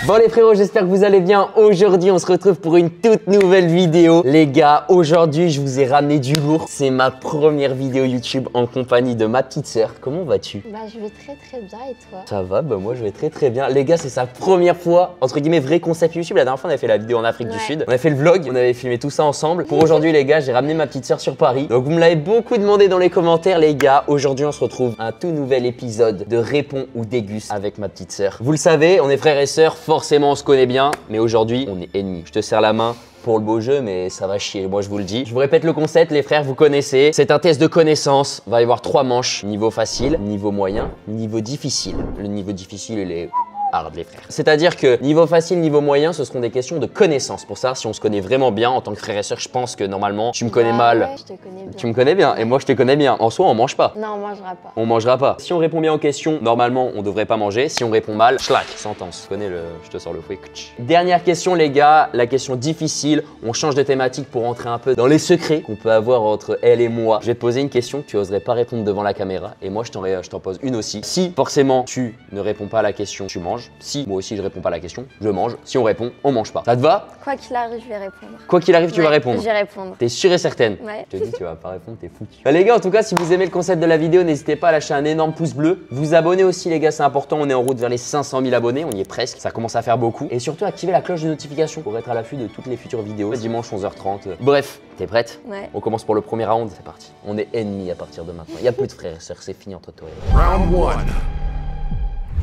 Bon les frérots, j'espère que vous allez bien. Aujourd'hui, on se retrouve pour une toute nouvelle vidéo. Les gars, aujourd'hui, je vous ai ramené du lourd. C'est ma première vidéo YouTube en compagnie de ma petite sœur. Comment vas-tu? Bah, je vais très bien et toi? Ça va, bah moi je vais très bien. Les gars, c'est sa première fois, entre guillemets, vrai concept YouTube. La dernière fois, on avait fait la vidéo en Afrique du Sud. On a fait le vlog, on avait filmé tout ça ensemble. Pour aujourd'hui, les gars, j'ai ramené ma petite sœur sur Paris. Donc vous me l'avez beaucoup demandé dans les commentaires, les gars. Aujourd'hui, on se retrouve à un tout nouvel épisode de Réponds ou Déguste avec ma petite sœur. Vous le savez, on est frères et sœurs, forcément on se connaît bien, mais aujourd'hui, on est ennemis. Je te serre la main pour le beau jeu, mais ça va chier, moi je vous le dis. Je vous répète le concept, les frères, vous connaissez. C'est un test de connaissance. Il va y avoir 3 manches. Niveau facile, niveau moyen, niveau difficile. Le niveau difficile, il est hard, les frères. C'est-à-dire que niveau facile, niveau moyen, ce seront des questions de connaissance. Pour savoir si on se connaît vraiment bien en tant que frère et sœur. Je pense que normalement, tu me connais mal. Ouais, je te connais bien. Tu me connais bien et moi je te connais bien. En soi, on mange pas. Non, on mangera pas. On mangera pas. Si on répond bien aux questions, normalement, on devrait pas manger. Si on répond mal, schlack, sentence. Tu connais le... Je te sors le fouet. Dernière question, les gars. La question difficile. On change de thématique pour entrer un peu dans les secrets qu'on peut avoir entre elle et moi. Je vais te poser une question que tu oserais pas répondre devant la caméra. Et moi, je t'en pose une aussi. Si, forcément, tu ne réponds pas à la question, tu manges. Si, moi aussi, je réponds pas à la question, je mange. Si on répond, on mange pas. Ça te va? Quoi qu'il arrive, je vais répondre. Quoi qu'il arrive, tu vas répondre. Je vais répondre. T'es sûre et certaine? Ouais. Je te dis, tu vas pas répondre, t'es foutu. Les gars, en tout cas, si vous aimez le concept de la vidéo, n'hésitez pas à lâcher un énorme pouce bleu. Vous abonner aussi, les gars, c'est important. On est en route vers les 500 000 abonnés. On y est presque. Ça commence à faire beaucoup. Et surtout, activez la cloche de notification pour être à l'affût de toutes les futures vidéos. Dimanche 11h30. Bref, t'es prête? Ouais. On commence pour le premier round. C'est parti. On est ennemis à partir de maintenant. Il y a plus de frères et sœurs. C'est fini entre toi et moi. Round 1.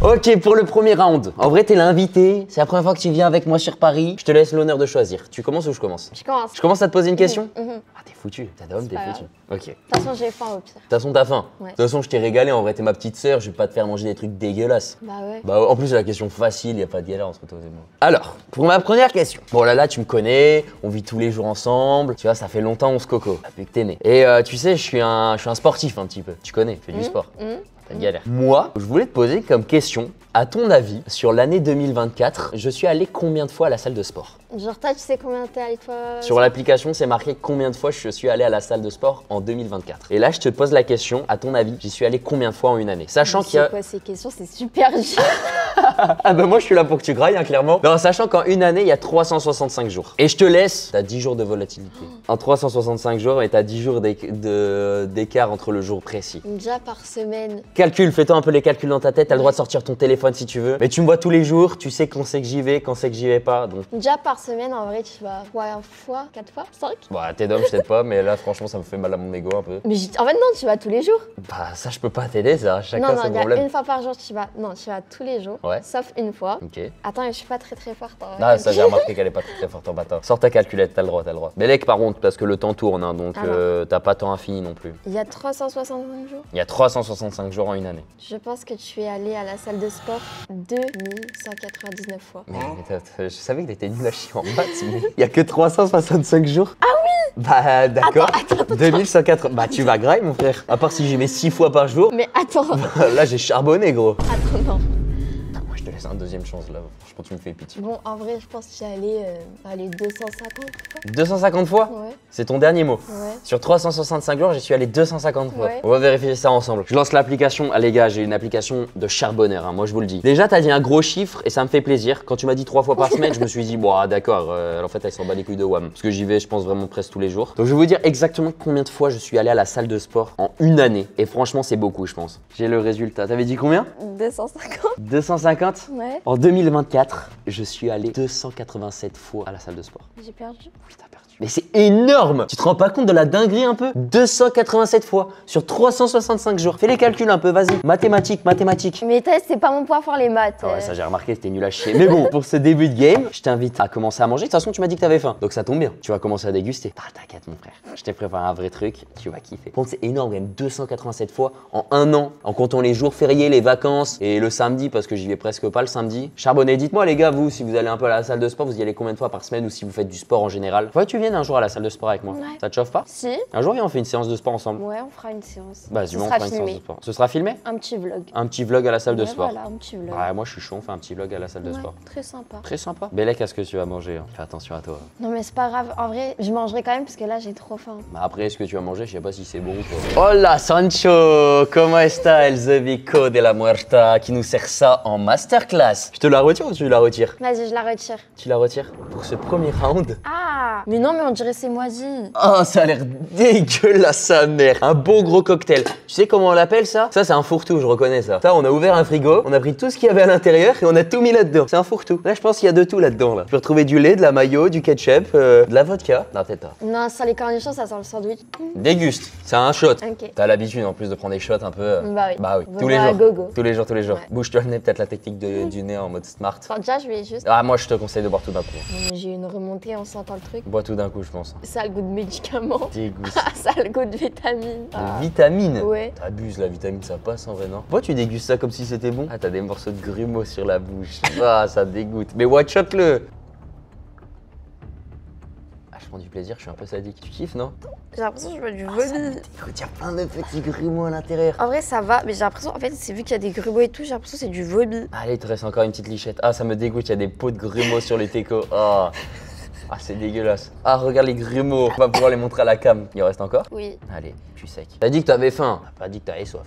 Ok, pour le premier round. En vrai, t'es l'invité. C'est la première fois que tu viens avec moi sur Paris. Je te laisse l'honneur de choisir. Tu commences ou je commence? Je commence. Je commence à te poser une question? Mhm. Ah, t'es foutu. T'as d'homme, t'es pas foutu. Ok. De toute façon, j'ai faim au pire. De toute façon, t'as faim. Ouais. De toute façon, je t'ai régalé. En vrai, t'es ma petite sœur. Je vais pas te faire manger des trucs dégueulasses. Bah ouais. Bah, en plus, c'est la question facile. Y a pas de galère entre toi et moi. Alors, pour ma première question. Bon, là, tu me connais. On vit tous les jours ensemble. Tu vois, ça fait longtemps on se coco. Depuis que t'es né. Et tu sais, je suis un sportif un petit peu. Tu connais, je fais du sport. Pas de galère. Moi, je voulais te poser comme question. À ton avis, sur l'année 2024, je suis allé combien de fois à la salle de sport? Genre, toi, tu sais combien t'es allé toi? Sur l'application, c'est marqué combien de fois je suis allé à la salle de sport en 2024. Et là, je te pose la question, à ton avis, j'y suis allé combien de fois en une année? Sachant qu'il y a... C'est quoi ces questions? C'est super dur. Ah bah moi, je suis là pour que tu grailles, hein, clairement. Non, sachant qu'en une année, il y a 365 jours. Et je te laisse, t'as 10 jours de volatilité. En 365 jours, et t'as 10 jours d'écart entre le jour précis. Déjà par semaine. Calcul, fais-toi un peu les calculs dans ta tête, t'as le droit de sortir ton téléphone si tu veux. Mais tu me vois tous les jours, tu sais quand c'est que j'y vais, quand c'est que j'y vais pas. Donc... Déjà par semaine, en vrai, tu vas 3 fois, 4 fois, 5. Bah t'es d'homme, je t'aide pas, mais là franchement ça me fait mal à mon ego un peu. Mais en fait, non, tu vas tous les jours. Bah ça je peux pas t'aider, ça, chacun Non, non, ses il y a problèmes. une fois par jour, tu vas. Non, tu vas tous les jours. Ouais. Sauf une fois. Ok. Attends, je suis pas très forte. Ah ça j'ai remarqué qu'elle est pas très forte en bâtard. Sors ta calculette, t'as le droit, t'as le droit. Mais par contre, parce que le temps tourne, hein, donc t'as pas temps infini non plus. Il y a 365 jours. Il y a 365 jours en une année. Je pense que tu es allé à la salle de sport 2199 fois. Mais je savais que t'étais nul à chier en maths, mais il y a que 365 jours. Ah oui. Bah d'accord. 2180. Bah tu vas graille mon frère. À part si j'y mets 6 fois par jour. Mais attends. Là j'ai charbonné gros. Attends, non. Moi je te laisse une deuxième chance là. Franchement tu me fais pitié. Bon, en vrai, je pense que tu es allé 250 fois. 250 fois? Ouais. C'est ton dernier mot. Ouais. Sur 365 jours, j'y suis allé 250 fois. Ouais. On va vérifier ça ensemble. Je lance l'application. Ah les gars, j'ai une application de charbonneur, hein, moi je vous le dis. Déjà, t'as dit un gros chiffre et ça me fait plaisir. Quand tu m'as dit 3 fois par semaine, je me suis dit, bon, d'accord, en fait, elle s'en bat les couilles de WAM. Parce que j'y vais, je pense vraiment presque tous les jours. Donc je vais vous dire exactement combien de fois je suis allé à la salle de sport en une année. Et franchement, c'est beaucoup, je pense. J'ai le résultat. T'avais dit combien? 250. 250? Ouais. En 2024, je suis allé 287 fois à la salle de sport. J'ai perdu. Oui, t'as perdu. Mais c'est énorme! Tu te rends pas compte de la dinguerie un peu? 287 fois sur 365 jours. Fais les calculs un peu, vas-y. Mathématiques, mathématiques. Mais c'est pas mon point fort les maths. Ah ouais, ça j'ai remarqué, c'était nul à chier. Mais bon, pour ce début de game, je t'invite à commencer à manger. De toute façon, tu m'as dit que t'avais faim. Donc ça tombe bien. Tu vas commencer à déguster. Ah, t'inquiète, mon frère. Je t'ai préparé un vrai truc. Tu vas kiffer. Par contre, c'est énorme, même 287 fois en un an. En comptant les jours fériés, les vacances et le samedi, parce que j'y vais presque pas le samedi. Charbonné, dites-moi, les gars, vous, si vous allez un peu à la salle de sport, vous y allez combien de fois par semaine ou si vous faites du sport en général? Faudrait que tu viennes viennes un jour à la salle de sport avec moi. Ouais. Ça te chauffe pas? Si. Un jour, viens, on fait une séance de sport ensemble. Ouais, on fera une séance. Bah, Ce du moins, on sera fera une séance de filmé. sport. Ce sera filmé? Un petit vlog. Un petit vlog à la salle de Ouais, sport. Voilà, un petit vlog. Ouais, moi je suis chaud, on fait un petit vlog à la salle de Ouais, sport. très sympa. Très sympa. Bélec, qu'est-ce que tu vas manger hein? Fais attention à toi. Non mais c'est pas grave, en vrai, je mangerai quand même parce que là j'ai trop faim. Bah après, ce que tu vas manger, je sais pas si c'est bon ou pas. Hola Sancho, comment está el zebico de la muerta qui nous sert ça en masterclass? Je te la retire ou tu la retires? Vas-y, je la retire. Tu la retires pour ce premier round? Ah, mais non, mais on dirait c'est moisi. Oh, ça a l'air dégueulasse sa mère. Un bon gros cocktail. Tu sais comment on l'appelle ça? Ça, c'est un fourre-tout, je reconnais ça. Ça, on a ouvert un frigo, on a pris tout ce qu'il y avait à l'intérieur et on a tout mis là-dedans. C'est un fourre-tout. Là, je pense qu'il y a de tout là-dedans. Là. Tu peux retrouver du lait, de la mayo, du ketchup, de la vodka. Non, peut-être pas. Non, ça les cornichons, ça sent le sandwich. Déguste. C'est un shot. Ok. T'as l'habitude en plus de prendre des shots un peu. Bah oui. Bah oui. On va Tous les boire à jours. gogo. Tous les jours, tous les jours. Ouais. Bouge-toi le nez, peut-être la technique du nez en mode smart. Enfin, déjà, je vais juste. Ah, moi, je te conseille de boire tout d'un coup. Non, mais j'ai eu une remontée en sentant le truc. Bois tout d'un coup, je pense. Ça a le goût de médicament. Déguste. Ça a le goût de vitamine. Ah. Vitamine. Ouais. T'abuses, la vitamine, ça passe en vrai, non? Pourquoi tu dégustes ça comme si c'était bon? Ah, t'as des morceaux de grumeaux sur la bouche. Ah, ça dégoûte. Mais watch out le. Ah, je prends du plaisir, je suis un peu sadique. Tu kiffes, non? J'ai l'impression que je vois du Ça vomi. me dégoûte, y a plein de petits grumeaux à l'intérieur. En vrai, ça va, mais j'ai l'impression, en fait, c'est vu qu'il y a des grumeaux et tout, j'ai l'impression que c'est du vomi. Allez, il te reste encore une petite lichette. Ah, ça me dégoûte, il y a des pots de grumeaux sur les técos. Oh. Ah, c'est dégueulasse. Ah, regarde les grumeaux. On va pouvoir les montrer à la cam. Il en reste encore? Oui. Allez, je suis sec. T'as dit que t'avais faim. T'as pas dit que t'avais soif.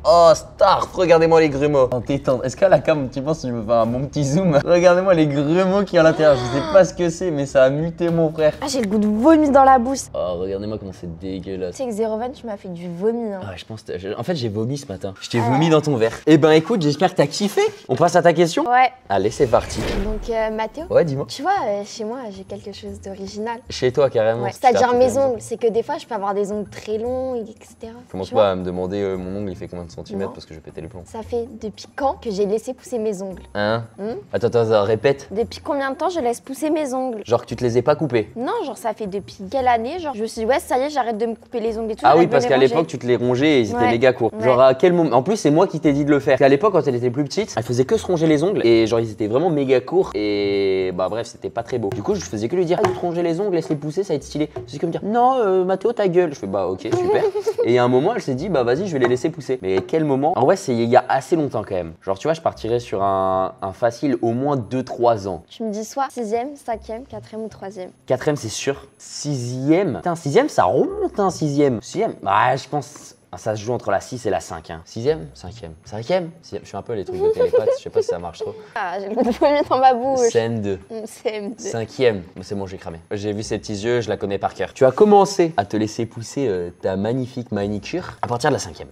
Oh, Starf, regardez-moi les grumeaux. En tétante. Est-ce qu'à la cam, tu penses que je me fais un bon petit zoom? Regardez-moi les grumeaux qu'il y a à l'intérieur. Je sais pas ce que c'est, mais ça a muté mon frère. Ah, j'ai le goût de vomi dans la bouche. Oh, regardez-moi comment c'est Tu dégueulasse. sais que 0,20, tu m'as fait du vomi. Hein. Ah, je pense en fait, j'ai vomi ce matin. Je t'ai vomi dans ton verre. Eh ben, écoute, j'espère que t'as kiffé. On passe à ta question? Ouais. Allez, c'est parti. Donc, Mathéo, Ouais, dis-moi. tu vois, chez moi, j'ai quelque chose d'original. Chez toi, carrément. Ouais. Si t'as C'est-à-dire fait mes comme ça. ongles. C'est que des fois, je peux avoir des ongles très longs, etc. Commence Tu pas vois à me demander mon ongle, il fait combien de centimètres Non. parce que je vais péter les plombs. Ça fait depuis quand que j'ai laissé pousser mes ongles? Hein? Hmm Attends, répète. Depuis combien de temps je laisse pousser mes ongles? Genre que tu te les aies pas coupés. Non, genre ça fait depuis quelle année? Genre je me suis dit, ouais, ça y est, j'arrête de me couper les ongles et tout. Ah oui, j'arrête de parce les qu'à ranger. l'époque, tu te les rongeais et ils étaient Ouais. méga courts. Ouais. Genre à quel moment? En plus, c'est moi qui t'ai dit de le faire. Qu'à l'époque, quand elle était plus petite, elle faisait que se ronger les ongles et genre ils étaient vraiment méga courts et bah bref, c'était pas très beau. Du coup, je faisais que lui dire, ah, te ronger les ongles, laisse les pousser, ça va être stylé. C'est comme dire, non, Mathéo, ta gueule. Je fais, bah ok, super. Et il y a un moment, elle s'est dit, bah vas-y, je vais les laisser pousser. Mais quel moment? En vrai, c'est il y a assez longtemps quand même. Genre, tu vois, je partirais sur un facile au moins 2-3 ans. Tu me dis soit 6ème, 5ème, 4ème ou 3ème. 4ème, c'est sûr. 6ème. Putain, 6ème, ça remonte, hein, 6ème. 6ème, bah, je pense. Ça se joue entre la 6 et la 5. Hein. 6ème, 5ème, 5ème. Je suis un peu les trucs de télépathe, je sais pas si ça marche trop. Ah, j'ai le goût de vomi dans ma bouche. CM2. CM2. 5ème. C'est bon, j'ai cramé. J'ai vu ses petits yeux, je la connais par cœur. Tu as commencé à te laisser pousser ta magnifique manicure à partir de la 5ème.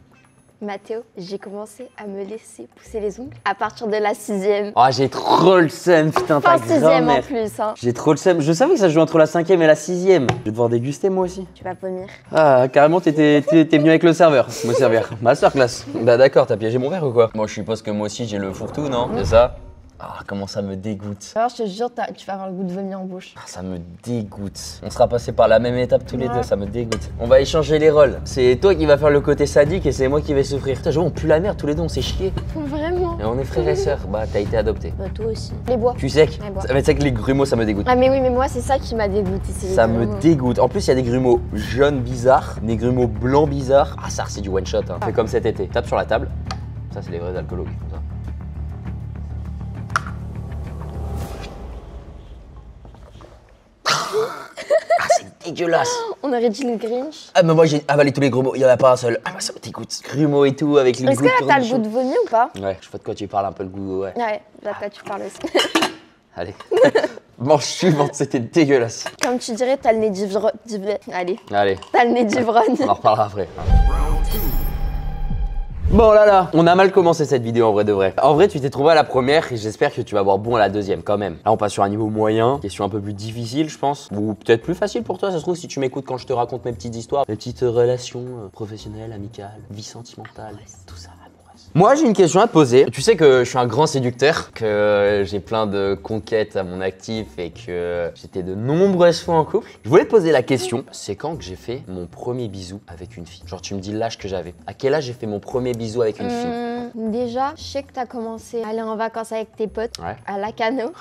Mathéo, j'ai commencé à me laisser pousser les ongles à partir de la 6ème. Oh, j'ai trop le seum, putain, ta Enfin, 6ème en grand-mère. plus, hein. J'ai trop le seum. Je savais que ça se joue entre la 5ème et la 6ème. Je vais devoir déguster moi aussi. Tu vas vomir. Ah, carrément, t'es venu avec le serveur, me servir. Masterclass. Bah d'accord, t'as piégé mon verre ou quoi? Moi, je suppose que moi aussi, j'ai le fourre-tout, non? C'est ça? Ah, comment ça me dégoûte. Alors, je te jure, tu vas avoir le goût de vomir en bouche. Ah, ça me dégoûte. On sera passé par la même étape tous les Ouais. deux, ça me dégoûte. On va échanger les rôles. C'est toi qui vas faire le côté sadique et c'est moi qui vais souffrir. Putain, j'avoue, on pue la merde tous les deux, on s'est chier. Vraiment? Et on est frères et sœurs. Bah, t'as été adopté. Bah, toi aussi. Les bois. Tu sais que, Ouais, bois. mais tu sais que les grumeaux, ça me dégoûte. Ah, mais oui, mais moi, c'est ça qui m'a dégoûté. Ça me dégoûte. En plus, il y a des grumeaux jaunes bizarres, des grumeaux blancs bizarres. Ah, ça, c'est du one shot. Hein. C'est comme cet été. Tape sur la table. Ça, c'est les vrais alcoologues. Comme ça. Ah, c'est dégueulasse. On aurait dit le Grinch. Ah, mais moi, j'ai avalé tous les grumeaux. Il n'y en a pas un seul. Ah, bah, ça me dégoûte. Grumeaux et tout, avec les Est-ce goûts que là, de t'as le goût cornichons. de vomi ou pas? Ouais, je vois de quoi tu parles un peu le goût, ouais. Ouais, là, toi, tu parles aussi. Allez. Manche suivante, c'était dégueulasse. Comme tu dirais, t'as le nez d'ivrogne. Allez, Allez, t'as le nez d'ivrogne. on en reparlera après. Bon là, on a mal commencé cette vidéo en vrai de vrai. En vrai, tu t'es trouvé à la première et j'espère que tu vas avoir bon à la deuxième quand même. Là, on passe sur un niveau moyen, question un peu plus difficile, je pense. Ou peut-être plus facile pour toi, ça se trouve, si tu m'écoutes quand je te raconte mes petites histoires, mes petites relations professionnelles, amicales, vie sentimentale, tout ça, amoureuse. Moi, j'ai une question à te poser. Tu sais que je suis un grand séducteur, que j'ai plein de conquêtes à mon actif et que j'étais de nombreuses fois en couple. Je voulais te poser la question, c'est quand que j'ai fait mon premier bisou avec une fille? Genre, tu me dis l'âge que j'avais. À quel âge j'ai fait mon premier bisou avec une fille? Déjà, je sais que t'as commencé à aller en vacances avec tes potes Ouais. à Lacano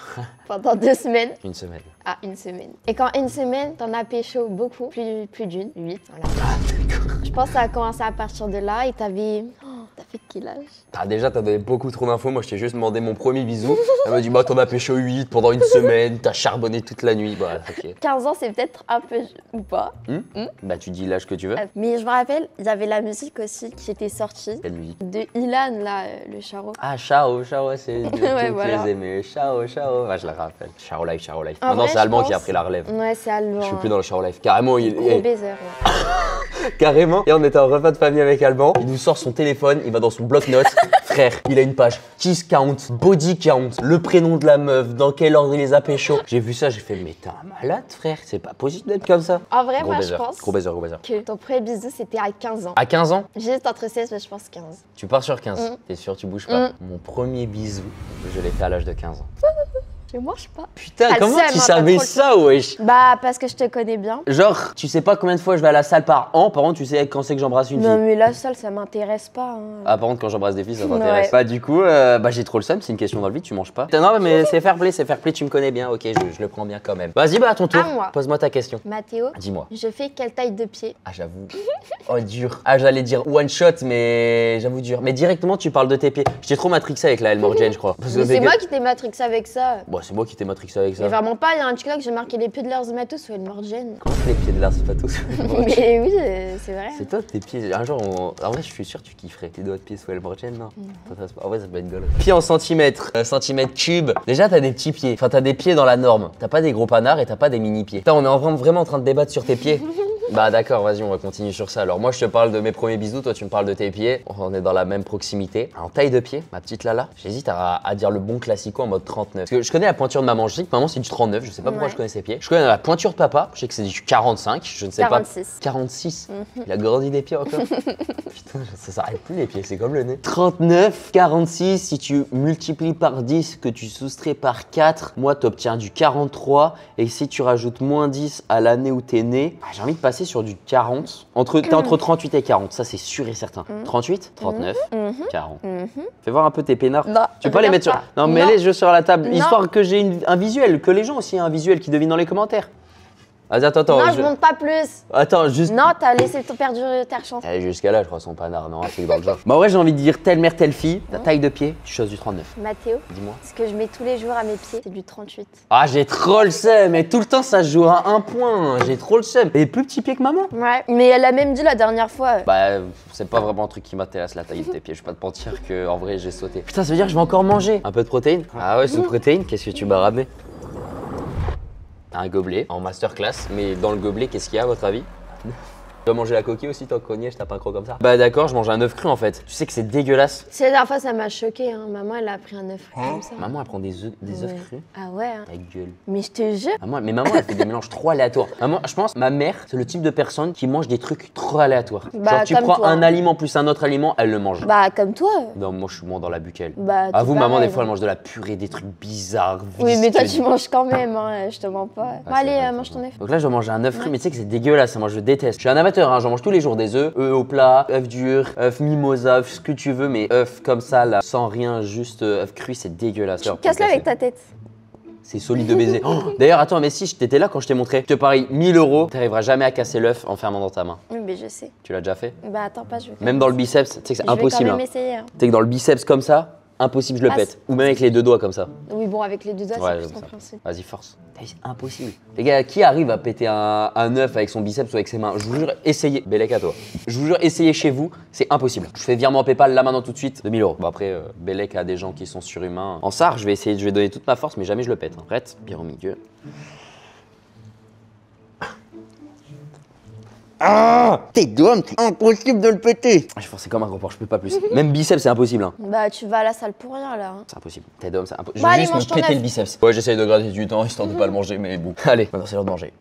pendant 2 semaines. Une semaine. Ah, une semaine. Et quand une semaine, t'en as pécho beaucoup, plus d'une, 8, voilà. Ah, d'accord. Je pense que ça a commencé à partir de là et t'avais... Oh, t'as fait quel âge? Ah, déjà, t'as donné beaucoup trop d'infos. Moi, je t'ai juste demandé mon premier bisou. Elle m'a dit, bah, t'en as pécho 8 pendant une semaine, t'as charbonné toute la nuit. Bah, ok. 15 ans, c'est peut-être un peu... ou pas. Bah, tu dis l'âge que tu veux. Mais je me rappelle, il y avait la musique aussi qui était sortie. Quelle musique? De Ilan, là, le charo. Ah, Chao, Chao, c'est de Ouais, toutes voilà. les aimer. Chao, Chao. Ouais, je la rappelle. Chao Life, Chao Life. En Maintenant, vrai, c'est Allemand je qui a pense- pris la relève. Ouais, c'est allemand. Je suis plus dans le Chao Life. Carrément, Gros baiser, ouais. carrément. Et on était en repas de famille avec Alban. Il nous sort son téléphone, il va dans son bloc-notes. Frère, il a une page kiss count, body count, le prénom de la meuf, dans quel ordre il les a pécho. J'ai vu ça, j'ai fait, mais t'es un malade, frère. C'est pas possible d'être comme ça. En vrai, Gros moi, baiser. je pense Gros baiser, gros baiser. que ton premier bisou, c'était à 15 ans. À 15 ans, Juste entre 16, mais je pense 15. tu pars sur 15. T'es sûr, tu bouges pas. Mon premier bisou, je l'ai fait à l'âge de 15 ans. Je mange pas. Putain, T'as le comment seum, tu hein, savais t'as trop ça, wesh? Bah, parce que je te connais bien. Genre, tu sais pas combien de fois je vais à la salle par an, par contre, tu sais quand c'est que j'embrasse une Non, fille. mais la salle, ça m'intéresse pas. Hein. Ah, par contre, quand j'embrasse des filles, ça t'intéresse. Ouais. Bah, du coup, bah, j'ai trop le seum, c'est une question dans le vide, tu manges pas. Non, mais c'est fair play, tu me connais bien, ok, je le prends bien quand même. Vas-y, bah, à ton tour. À moi. Pose-moi ta question. Mathéo, Dis-moi. je fais quelle taille de pied? Ah, j'avoue. Oh, dur. Ah, j'allais dire one shot, mais j'avoue dur. Mais directement, tu parles de tes pieds. J'étais trop matrixé avec la Elmore je crois. Parce que Mais le fait c'est que- moi qui t'ai matrixé avec ça. Bon, c'est moi qui t'ai matrixé avec ça. Mais vraiment pas, il y a un TikTok, j'ai marqué les pieds de leurs matos sur une morgène. Les pieds de Lars, c'est pas tout. Mais oui, c'est vrai. C'est toi, tes pieds. Un jour, en vrai, je suis sûr que tu kifferais. Tes doigts de pied sous Elmorgen, non? En vrai, ça peut être gueule. Pieds en centimètres, centimètres cubes. Déjà, t'as des petits pieds. Enfin, t'as des pieds dans la norme. T'as pas des gros panards et t'as pas des mini-pieds. Putain, on est vraiment en train de débattre sur tes pieds. Bah d'accord, vas-y, on va continuer sur ça. Alors moi, je te parle de mes premiers bisous, toi, tu me parles de tes pieds. On est dans la même proximité. En taille de pied, ma petite Lala, j'hésite à dire le bon classico en mode 39. Parce que je connais la pointure de maman, je sais que maman c'est du 39, je sais pas pourquoi Ouais. je connais ses pieds. Je connais la pointure de papa, je sais que c'est du 45, je ne sais 46. pas. 46. Il a grandi des pieds encore. Putain, ça s'arrête plus les pieds, c'est comme le nez. 39, 46, si tu multiplies par 10, que tu soustrais par 4, moi t'obtiens du 43. Et si tu rajoutes moins 10 à l'année où t'es né, j'ai envie de passer sur du 40. T'es entre 38 et 40, ça c'est sûr et certain. 38, 39, 40. Fais voir un peu tes peinards. Non, Tu peux pas les regarde mettre sur. pas. Non, mets Non. les jeux sur la table, Non. histoire que j'ai un visuel, que les gens aussi aient un visuel qui devinent dans les commentaires. Vas-y, attends. Non, je monte pas plus. Attends, juste. Non, t'as laissé perdre ta chance. Eh, jusqu'à là, je crois son panard, non, un truc dans le genre. Bah, ouais, j'ai envie de dire telle mère, telle fille, ta taille de pied, tu choses du 39. Mathéo, Dis-moi. ce que je mets tous les jours à mes pieds, c'est du 38. Ah, j'ai trop le seum, mais tout le temps ça se joue à un point, j'ai trop le seum. Et plus petit pied que maman. Ouais, mais elle a même dit la dernière fois. Bah, c'est pas vraiment un truc qui m'intéresse, la taille de tes pieds. Je vais pas te mentir que en vrai, j'ai sauté. Putain, ça veut dire que je vais encore manger. Un peu de protéines. Ah ouais, sous protéines, qu'est-ce que tu m'as ramené? Un gobelet en masterclass, mais dans le gobelet, qu'est-ce qu'il y a à votre avis? Tu vas manger la coquille aussi, tant qu'on y est, je tape un croc comme ça. Bah d'accord, je mange un œuf cru en fait. Tu sais que c'est dégueulasse. C'est la dernière fois, ça m'a choqué. Hein. Maman, elle a pris un œuf comme ça. Maman, elle prend des œufs Ouais. crus. Ah ouais. Hein. Ta gueule. Mais je te jure. Mais maman, elle fait des mélanges trop aléatoires. Maman, je pense, ma mère, c'est le type de personne qui mange des trucs trop aléatoires. Bah, Genre, tu comme prends toi. un aliment plus un autre aliment, elle le mange. Bah, comme toi. Non, moi, je suis moins dans la buccale. Bah, À tout vous, maman, pareil, des fois, elle hein. mange de la purée, des trucs bizarres. Oui, mais toi, visqueux. tu manges quand même. Hein. Je te mens pas. Ah, Bon, c'est allez, vrai, mange c'est ton vrai. œuf. Donc là, je dois manger un œuf cru, mais tu sais que c'est dégueulasse, moi je déteste. Je suis un amateur, hein, j'en mange tous les jours des œufs au plat, œufs durs, œufs mimosa, œufs ce que tu veux, mais œufs comme ça, là, sans rien, juste œufs crus, c'est dégueulasse. Casse-le avec ta tête. C'est solide de baiser. Oh, d'ailleurs, attends, mais si, t'étais là quand je t'ai montré. Je te parie 1000 €, t'arriveras jamais à casser l'œuf en fermant dans ta main. Oui, mais je sais. Tu l'as déjà fait? Bah, attends pas, je vais. Même dans le biceps, tu sais que c'est Je vais impossible. quand Hein. même essayer. Hein. Tu sais que dans le biceps comme ça, impossible, je le Ah, pète. c'est- Ou même avec les deux doigts comme ça. Oui, bon, avec les deux doigts, Ouais, c'est comme plus ça. compréhensible. Vas-y, force. C'est impossible. Les gars, qui arrive à péter un œuf avec son biceps ou avec ses mains? Je vous jure, essayez. Bellec à toi. Je vous jure, essayez chez vous, c'est impossible. Je fais virement PayPal là maintenant tout de suite, 2000 €. Bon, après, Bellec a des gens qui sont surhumains. En SAR, je vais essayer, je vais donner toute ma force, mais jamais je le pète. Hein. Prête? Bien au milieu. Ah! Tes doigts, c'est impossible de le péter! Je force comme un gros porc, je peux pas plus. Même biceps, c'est impossible. Hein. Bah, tu vas à la salle pour rien, là. Hein. C'est impossible. Tes doigts, c'est impossible. Je Bon, vais allez, juste me mange ton péter œuf. le biceps. Ouais, j'essaye de gratter du temps histoire de pas le manger, mais bon. Allez, maintenant c'est l'heure de manger.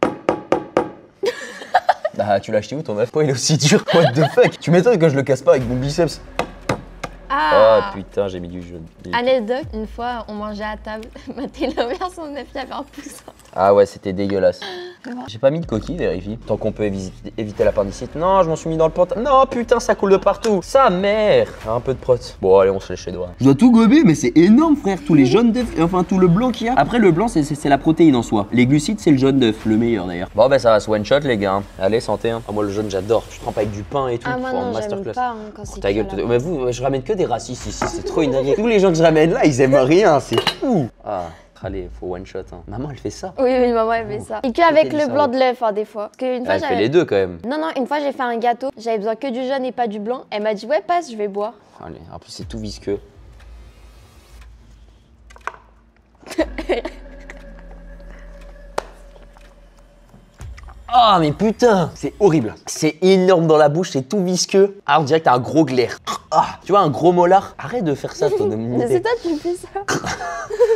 Bah, tu l'as acheté où ton œuf? Pourquoi il est aussi dur? What the fuck? Tu m'étonnes que je le casse pas avec mon biceps. Ah. Oh putain, j'ai mis du jaune. Anecdote, une fois on mangeait à table, ma télévision son œuf, il y avait un poussin. Ah ouais, c'était dégueulasse. J'ai pas mis de coquille, vérifie. Tant qu'on peut éviter l'appendicite. Non, je m'en suis mis dans le pantalon. Non, putain, ça coule de partout. Sa mère. Un peu de prot. Bon, allez, on se lèche les doigts. Je dois tout gober, mais c'est énorme, frère. Tous les jaunes d'œufs, enfin tout le blanc qu'il y a. Après, le blanc, c'est la protéine en soi. Les glucides, c'est le jaune d'œuf, le meilleur d'ailleurs. Bon, ben ça va se one shot, les gars. Allez, santé. Hein. Ah, moi, le jaune, j'adore. Je trempe avec du pain et tout. Ah, moi, non, j'aime pas hein, quand c'est ta gueule. Mais vous, je ramène que des racistes ici. C'est trop une dinguerie. Tous les gens que je ramène là, ils aiment rien. C'est fou. Ah. Allez, faut one shot. Hein. Maman, elle fait ça. Oui, maman, elle fait ça. Et qu'avec le blanc de l'œuf, hein, des fois. Parce qu'une fois, elle fait les deux quand même. Non, une fois, j'ai fait un gâteau. J'avais besoin que du jaune et pas du blanc. Elle m'a dit, ouais, passe, je vais boire. Allez, en plus, c'est tout visqueux. Ah mais putain, c'est horrible. C'est énorme dans la bouche, c'est tout visqueux. Ah, on dirait que t'as un gros glaire. Ah, tu vois, un gros molar. Arrête de faire ça, toi, de me Mais c'est toi qui fais ça.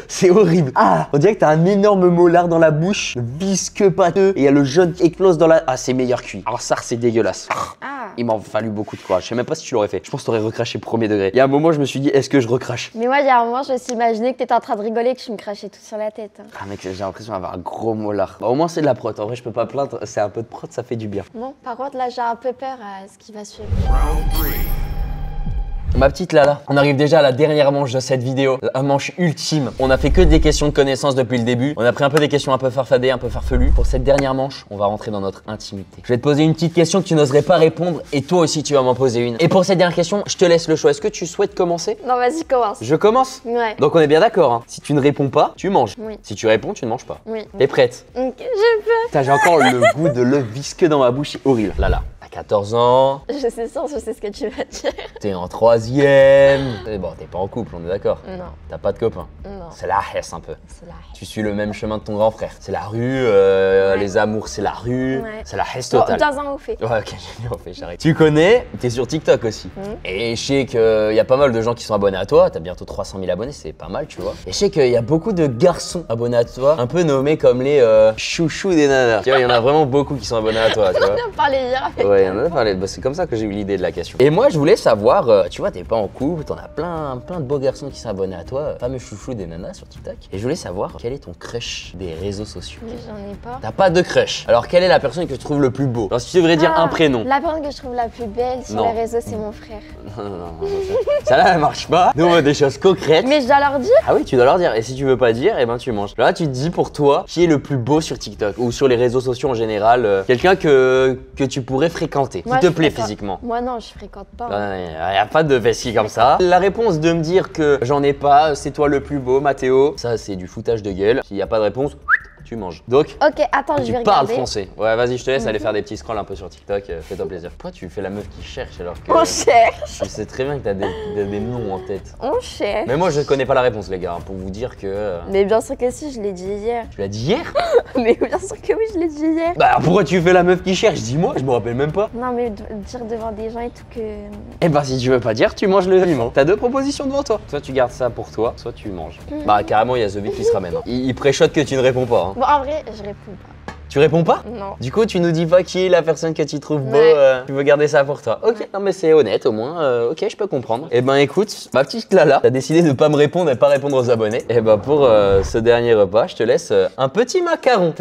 C'est horrible. Ah, on dirait que t'as un énorme molar dans la bouche, visqueux, pâteux, et il y a le jaune qui explose dans la... Ah, c'est meilleur cuit. Alors ça, c'est dégueulasse. Ah. Il m'a fallu beaucoup de courage. Je sais même pas si tu l'aurais fait. Je pense que t'aurais recraché premier degré. Il y a un moment, je me suis dit, est-ce que je recrache? Mais moi, il y a un moment, je me suis imaginé que t'étais en train de rigoler et que je me crachais tout sur la tête. Hein. Ah mec, j'ai l'impression d'avoir un gros molar. Bah, au moins, c'est de la prot. En vrai, je peux pas plaindre. C'est un peu de prot, ça fait du bien. Bon, par contre, là, j'ai un peu peur à ce qui va suivre. Ma petite Lala, on arrive déjà à la dernière manche de cette vidéo, la manche ultime. On a fait que des questions de connaissances depuis le début. On a pris un peu des questions un peu farfadées, un peu farfelues. Pour cette dernière manche, on va rentrer dans notre intimité. Je vais te poser une petite question que tu n'oserais pas répondre et toi aussi tu vas m'en poser une. Et pour cette dernière question, je te laisse le choix. Est-ce que tu souhaites commencer? Non, vas-y, commence. Je commence? Ouais. Donc on est bien d'accord, hein. Si tu ne réponds pas, tu manges. Oui. Si tu réponds, tu ne manges pas. Oui. T'es prête? Ok, j'ai peur. Putain, j'ai encore le goût de l'œuf visqueux dans ma bouche, c'est horrible. Lala, t'as 14 ans. Je sais ce que tu vas dire. T'es en 3e. Et bon, t'es pas en couple, on est d'accord? Non. T'as pas de copain? Non. C'est la hesse un peu. C'est la Tu suis le même chemin de ton grand frère. C'est la rue, les amours, c'est la rue. Ouais. C'est la hesse Bon, totale. dans un au fait. Ouais, ok, j'ai bien fait, j'arrête. Tu connais, t'es sur TikTok aussi. Et je sais qu'il y a pas mal de gens qui sont abonnés à toi. T'as bientôt 300 000 abonnés, c'est pas mal, tu vois. Et je sais qu'il y a beaucoup de garçons abonnés à toi, un peu nommés comme les chouchous des nanas. Tu vois, il y en a vraiment beaucoup qui sont abonnés à toi, tu vois. On en a parlé hier avec Ouais, on en a parlé. Bah, c'est comme ça que j'ai eu l'idée de la question. Et moi, je voulais savoir, tu vois, t'es pas en couple, t'en as plein de beaux garçons qui sont abonnés à toi, fameux chouchou des nanas sur TikTok. Et je voulais savoir quel est ton crush des réseaux sociaux. Mais j'en ai pas. T'as pas de crush. Alors, quelle est la personne que tu trouves le plus beau? Alors, si tu devrais dire un prénom. La personne que je trouve la plus belle sur Non. les réseaux, c'est mon frère. Non, ça là, elle marche pas. Nous, on veut des choses concrètes. Mais je dois leur dire. Ah oui, tu dois leur dire. Et si tu veux pas dire, eh ben tu manges. Là, tu te dis pour toi, qui est le plus beau sur TikTok ou sur les réseaux sociaux en général, quelqu'un que tu pourrais fréquenter, Moi, qui te je plaît fréquente. physiquement. Moi, non, je fréquente pas. Il y a pas de vessie comme ça. La réponse de me dire que j'en ai pas, c'est toi le plus beau, Mathéo, ça c'est du foutage de gueule. S'il y a pas de réponse, tu manges. Donc, Ok, attends, je tu vais parles regarder. français. Ouais, vas-y, je te laisse aller faire des petits scrolls un peu sur TikTok, fais-toi plaisir. Pourquoi tu fais la meuf qui cherche alors que On cherche, je sais très bien que t'as des noms en tête. on cherche. Mais moi je connais pas la réponse les gars, hein, pour vous dire que... Mais bien sûr que si, je l'ai dit hier. Tu l'as dit hier? Mais bien sûr que oui, je l'ai dit hier. Bah alors pourquoi tu fais la meuf qui cherche? Dis-moi, je me rappelle même pas. Non, mais dire devant des gens et tout que. Eh bah si tu veux pas dire, tu manges le aliment. T'as deux propositions devant toi. Soit tu gardes ça pour toi, soit tu manges. Bah carrément il y a The Vic qui se ramène. Hein. Il préchote que tu ne réponds pas. Hein. Bon, en vrai, je réponds pas. Tu réponds pas? Non. Du coup, tu nous dis pas qui est la personne que tu trouves beau, Ouais. tu veux garder ça pour toi. Ok, Ouais. non mais c'est honnête au moins, ok, je peux comprendre. Eh ben écoute, ma petite Lala, t'as décidé de pas me répondre et pas répondre aux abonnés. Eh ben pour ce dernier repas, je te laisse un petit macaron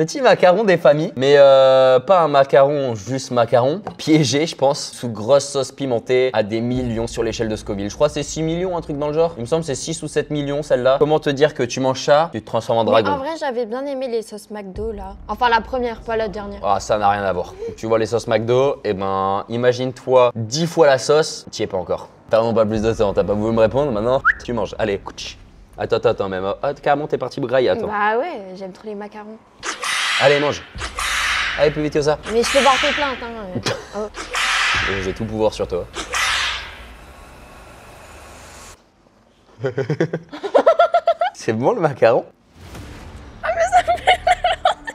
des familles, mais pas un macaron, juste macaron, piégé je pense, sous grosse sauce pimentée à des millions sur l'échelle de Scoville. Je crois que c'est 6 millions, un truc dans le genre. Il me semble que c'est 6 ou 7 millions celle-là. Comment te dire que tu manges ça, tu te transformes en Mais dragon? en vrai, j'avais bien aimé les sauces McDo là. Enfin, la première, pas la dernière. Ah, ça n'a rien à voir. Tu vois les sauces McDo, et ben imagine-toi 10 fois la sauce, t'y es pas encore. Pardon, pas plus de temps, t'as pas voulu me répondre, maintenant tu manges. Allez, couch. Attends, même. Ah, carrément, t'es parti brailler, attends. Bah ouais, j'aime trop les macarons. Allez, mange. Allez, plus vite que ça. Mais je peux porter plainte, hein. Oh. J'ai tout pouvoir sur toi. C'est bon le macaron?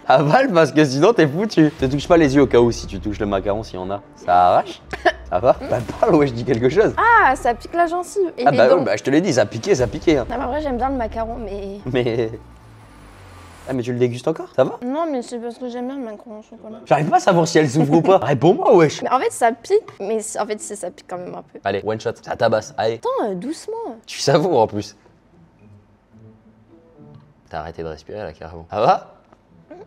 Avale parce que sinon t'es foutu. Te touche pas les yeux au cas où si tu touches le macaron s'il y en a. Ça arrache? Ça va? Bah parle, ouais, je dis quelque chose. Ah, ça pique la gencive. Et Ah les bah dents. oui, bah je te l'ai dit, ça piquait. Hein. Non, mais en vrai, j'aime bien le macaron, mais. Mais... Ah mais tu le dégustes encore? Ça va? Non, mais c'est parce que j'aime bien le macaron au chocolat. J'arrive pas à savoir si elle s'ouvre ou pas. Réponds-moi, wesh. Mais en fait, ça pique, mais en fait, ça pique quand même un peu. Allez, one shot, ça tabasse. Allez. Attends, doucement. Tu savoures en plus. T'as arrêté de respirer là carrément. Ça va?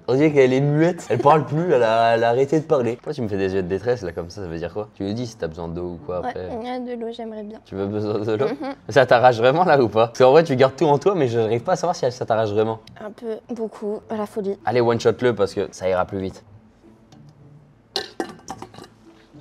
On dirait qu'elle est muette, elle parle plus, elle a arrêté de parler. Pourquoi tu me fais des yeux de détresse là comme ça veut dire quoi? Tu lui dis si t'as besoin d'eau ou quoi après. Ouais, de l'eau, j'aimerais bien. Tu veux besoin de l'eau? Ça t'arrache vraiment là ou pas? Parce qu'en vrai tu gardes tout en toi mais je n'arrive pas à savoir si ça t'arrache vraiment. Un peu, beaucoup, à la folie. Allez one shot le parce que ça ira plus vite.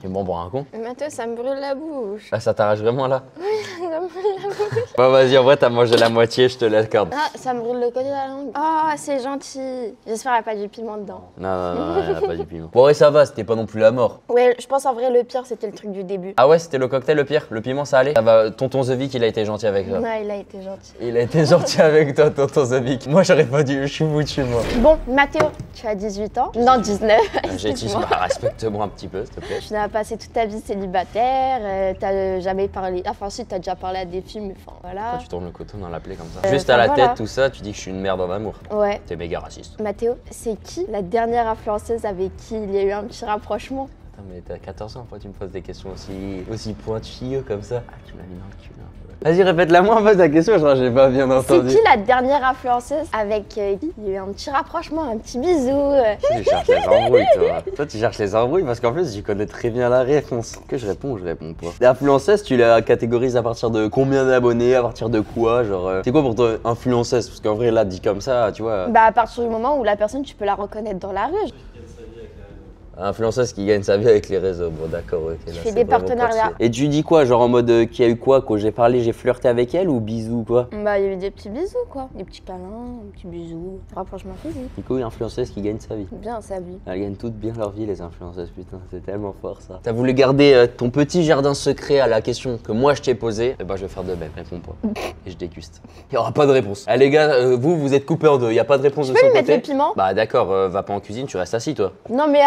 Tu me boire un con? Mais Mathéo, ça me brûle la bouche. Là ça t'arrache vraiment là? Ça me brûle la bouche. Bon vas-y en vrai t'as mangé la moitié, je te l'accorde. Ah, ça me brûle le côté de la langue. Oh, c'est gentil. J'espère qu'il n'y a pas du piment dedans. Non, il n'y a pas du piment. Bon ouais ça va, c'était pas non plus la mort. Ouais, je pense en vrai le pire c'était le truc du début. Ah ouais c'était le cocktail le pire? Le piment ça allait? Ça va, tonton The Vic il a été gentil avec toi. Ouais, il a été gentil. Il a été gentil avec toi tonton The Vic. Moi j'aurais pas dû, je suis foutu moi. Bon, Mathéo, tu as 18 ans. Non, 19. J'ai dit, excuse-moi. bah, respecte-moi un petit peu s'il te plaît. Tu n'as passé toute ta vie célibataire, t'as jamais parlé. Enfin, si, t'as déjà parlé à des filles, mais enfin, voilà. Pourquoi tu tournes le couteau dans la plaie comme ça? Juste à enfin, la voilà. tête tout ça, tu dis que je suis une merde en amour. Ouais. T'es méga raciste. Mathéo, c'est qui la dernière influenceuse avec qui il y a eu un petit rapprochement? Putain mais t'as 14 ans, pourquoi tu me poses des questions aussi pointilleuses comme ça? Ah tu m'as mis dans le cul là un peu. Vas-y répète-la moi en fait ta question, je crois que j'ai pas bien C'est entendu. qui la dernière influenceuse avec qui il y a eu un petit rapprochement, un petit bisou? Tu cherches les embrouilles toi. Toi tu cherches les embrouilles parce qu'en plus j'y connais très bien la réponse. Que je réponds ou je réponds pas? L'influenceuse tu la catégorises à partir de combien d'abonnés, à partir de quoi? Genre c'est quoi pour toi influenceuse? Parce qu'en vrai là dit comme ça tu vois. Bah, à partir du moment où la personne, tu peux la reconnaître dans la rue. Influenceuse qui gagne sa vie avec les réseaux, bon d'accord, ok. Là, fais c'est des vraiment partenariats. précis. Et tu dis quoi, genre en mode qu'il y a eu quoi? Quand j'ai parlé, j'ai flirté avec elle ou bisous quoi? Bah, il y a eu des petits bisous, quoi. Des petits câlins, un petit bisou, rapprochement physique. Du coup, une influenceuse qui gagne sa vie. Bien sa vie. Elles gagnent toutes bien leur vie les influenceuses, putain, c'est tellement fort ça. T'as voulu garder ton petit jardin secret à la question que moi je t'ai posée, et bah je vais faire de même, réponds pas. Et je déguste. Il y aura pas de réponse. Ah les gars, vous êtes coupés en deux, il y a pas de réponse de Tu peux son lui mettre côté. le piment? Bah d'accord, va pas en cuisine, tu restes assis toi. Non, mais,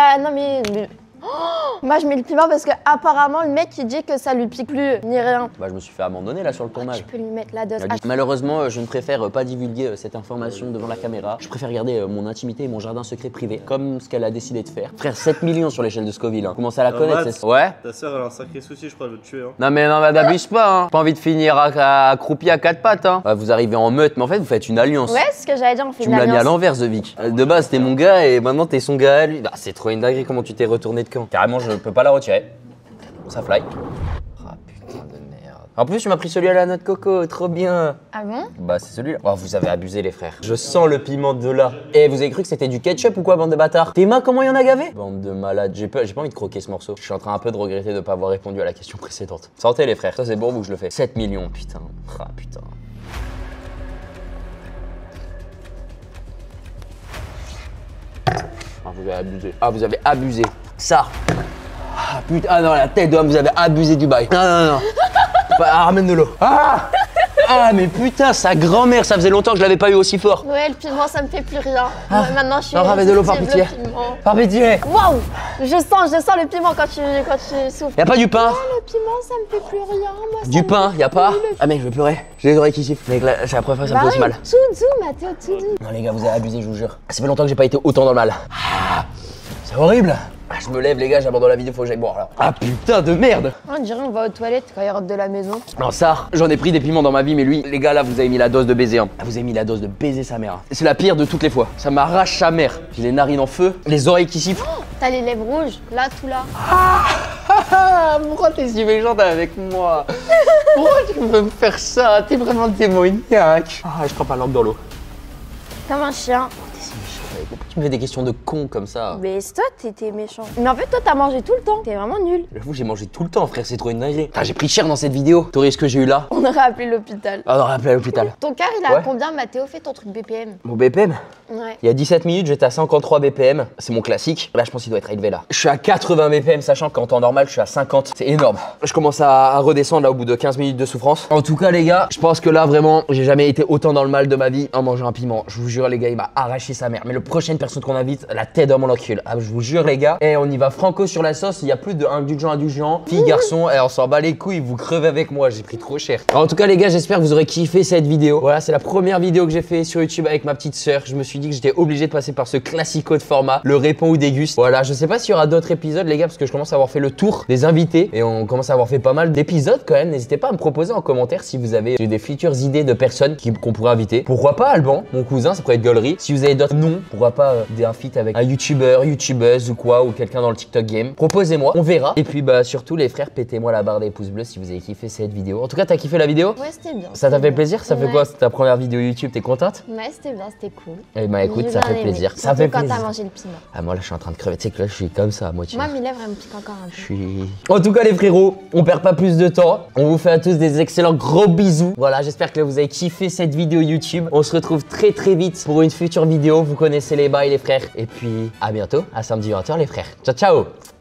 Oh, moi, je mets le piment parce que apparemment le mec il dit que ça lui pique plus, ni rien. Bah je me suis fait abandonner là sur le tournage. Tu peux lui mettre la dose. Malheureusement, je ne préfère pas divulguer cette information devant la caméra. Je préfère garder mon intimité et mon jardin secret privé, comme ce qu'elle a décidé de faire. Frère, 7 millions sur l'échelle de Scoville. Hein. Commencez à la connaître, Matt, c'est... Ouais. Ta soeur elle a un sacré souci, je crois, elle veut te tuer. Hein. Non mais n'abuse pas, hein. Pas envie de finir accroupi à quatre pattes, hein. Bah, vous arrivez en meute, mais en fait vous faites une alliance. Ouais, c'est ce que j'allais dire, on fait Tu une me l'as mis à alliance. l'envers, The Vic. De base, t'es mon gars et maintenant t'es son gars à lui. Ah, c'est trop une dinguerie comment tu t'es retourné de camp. Carrément, je peux pas la retirer. Ça fly. Ah putain de merde. En plus, tu m'as pris celui à la noix de coco, trop bien. Ah bon? Bah, c'est celui-là. Oh, vous avez abusé, les frères. Je sens le piment de là. Et vous avez cru que c'était du ketchup ou quoi, bande de bâtards? Tes mains, comment il y en a gavé? Bande de malades. J'ai pas envie de croquer ce morceau. Je suis en train un peu de regretter de pas avoir répondu à la question précédente. Sortez, les frères. Ça, c'est pour vous que je le fais. 7 millions, putain. Ah putain. Ah, vous avez abusé. Ah, vous avez abusé. Ça. Ah putain, ah non, la tête d'homme, vous avez abusé du bail. Non. Ramène de l'eau. Ah mais putain, sa grand-mère, ça faisait longtemps que je l'avais pas eu aussi fort. Ouais, le piment ça me fait plus rien. Ouais, maintenant je suis. Non, ramène de l'eau par sensible pitié. au piment. Par pitié. Waouh! Je sens le piment quand tu souffles. Y'a pas du pain? Le piment ça me fait plus rien, moi. ça Du me pain, fait y a pas? plus le- Ah mec, je vais pleurer. J'ai les oreilles qui sifflent. Mec, là, c'est la première fois que ça me Bah fait aussi oui, mal. tout doux, Mathéo, tout doux. Non les gars, vous avez abusé, je vous jure. Ça fait longtemps que j'ai pas été autant dans le mal. Ah, c'est horrible. Ah, je me lève les gars, j'abandonne la vidéo, faut que j'aille boire là. Ah putain de merde. On dirait on va aux toilettes quand il rentre de la maison. Non ça, j'en ai pris des piments dans ma vie, mais lui, les gars là, vous avez mis la dose de baiser. Hein. Ah, vous avez mis la dose de baiser sa mère. Hein. C'est la pire de toutes les fois. Ça m'arrache sa mère. J'ai les narines en feu, les oreilles qui sifflent. T'as les lèvres rouges, là, tout là. Pourquoi t'es si méchante avec moi? Pourquoi tu veux me faire ça? T'es vraiment démoniaque. Ah, je prends pas l'angle dans l'eau. Comme un chien. Pourquoi tu me fais des questions de con comme ça? Mais c'est toi, t'es méchant. Mais en fait, toi, t'as mangé tout le temps. T'es vraiment nul. J'avoue, j'ai mangé tout le temps, frère, c'est trop une dinguerie. J'ai pris cher dans cette vidéo. T'aurais ce que j'ai eu là? On aurait appelé l'hôpital. Ah, on aurait appelé à l'hôpital. Ton cœur, il a Ouais. combien, Mathéo? Fais ton truc BPM. Mon BPM? Ouais. Il y a 17 minutes, j'étais à 53 BPM. C'est mon classique. Là, je pense qu'il doit être élevé là. Je suis à 80 BPM, sachant qu'en temps normal, je suis à 50. C'est énorme. Je commence à redescendre là au bout de 15 minutes de souffrance. En tout cas, les gars, je pense que là, vraiment, j'ai jamais été autant dans le mal de ma vie en mangeant un piment. Je vous jure, les gars, il m'a arraché sa mère. Mais le prochaine personne qu'on invite, la tête dans mon encul. Ah, je vous jure les gars. Et on y va franco sur la sauce. Il y a plus de indulgent. Fille, garçon, et on s'en bat les couilles. Vous crevez avec moi. J'ai pris trop cher. Alors, en tout cas les gars, j'espère que vous aurez kiffé cette vidéo. Voilà, c'est la première vidéo que j'ai fait sur YouTube avec ma petite sœur. Je me suis dit que j'étais obligé de passer par ce classico de format, le répond ou déguste. Voilà, je sais pas s'il y aura d'autres épisodes les gars, parce que je commence à avoir fait le tour des invités et on commence à avoir fait pas mal d'épisodes quand même. N'hésitez pas à me proposer en commentaire si vous avez des futures idées de personnes qu'on pourrait inviter. Pourquoi pas Alban, mon cousin, ça pourrait être gaulerie. Si vous avez d'autres noms, pourquoi pas un feat avec un youtubeur, youtubeuse ou quoi, ou quelqu'un dans le TikTok game. Proposez-moi, on verra. Et puis bah surtout les frères, pétez-moi la barre des pouces bleus si vous avez kiffé cette vidéo. En tout cas, t'as kiffé la vidéo? Ouais, c'était bien. Ça t'a fait plaisir? Ça fait quoi? C'est ta première vidéo YouTube, t'es contente? Ouais, c'était bien, c'était cool. Eh bah écoute, ça fait plaisir. Ça Surtout fait quand plaisir. t'as mangé le piment. Ah moi là je suis en train de crever, tu sais que là je suis comme ça à moitié. Moi, mes lèvres, elles me piquent encore un peu. Je suis... En tout cas les frérots, on perd pas plus de temps. On vous fait à tous des excellents gros bisous. Voilà, j'espère que vous avez kiffé cette vidéo YouTube. On se retrouve très vite pour une future vidéo. Vous connaissez les bails les frères. Et puis à bientôt, à samedi 20h les frères. Ciao ciao.